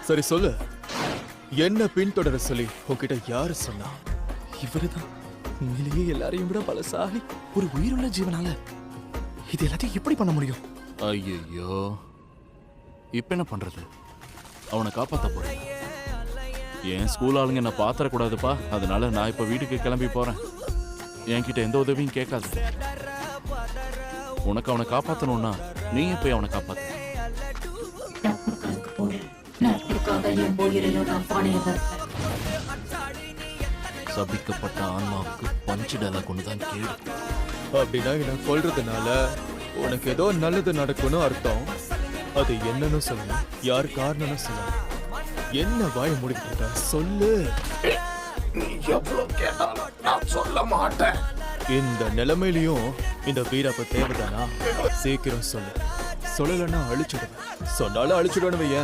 சரி சொல்லு, என்ன பின்தொடர சொல்லி உன்கிட்ட யாரு சொன்னா? இவருதான் உண்மையிலேயே எல்லாரையும் விட பலசாலி. ஒரு உயிருள்ள ஜீவனால இது எல்லாத்தையும் எப்படி பண்ண முடியும்? ஐயோ, இப்ப என்ன பண்றது? அவனை காப்பாத்த போறேன். என் ஸ்கூல் ஆளுங்க என்ன பாத்திரக்கூடாதுப்பா. அதனால நான் இப்ப வீட்டுக்கு கிளம்பி போறேன். என்கிட்ட எந்த உதவியும் கேட்காது. உனக்கு அவனை காப்பாத்தணும்னா நீ போய் அவனை காப்பாத்து. சபிக்கப்பட்ட ஆன்மாவுக்கு பஞ்சிடலை கொண்டுதான் கேடு. அப்படின்னா என்ன கொல்றதுனால உனக்கு ஏதோ நல்லது நடக்கும்னு அர்த்தம். அது என்னன்னு சொல்லு, யார் காரணம்னு சொல்லு. என்ன வாய முடிக்கிட்ட சொல்லு. எவ்வளவு கேட்டாலும் நான் சொல்ல மாட்டேன். இந்த நிலைமையிலையும் இந்த வீரப்ப தேவைதானா? சீக்கிரம் சொல்லு. சொல்லலன்னா அழிச்சுடுவேன். சொன்னாலும் அழிச்சுடுவேன்னு வைய.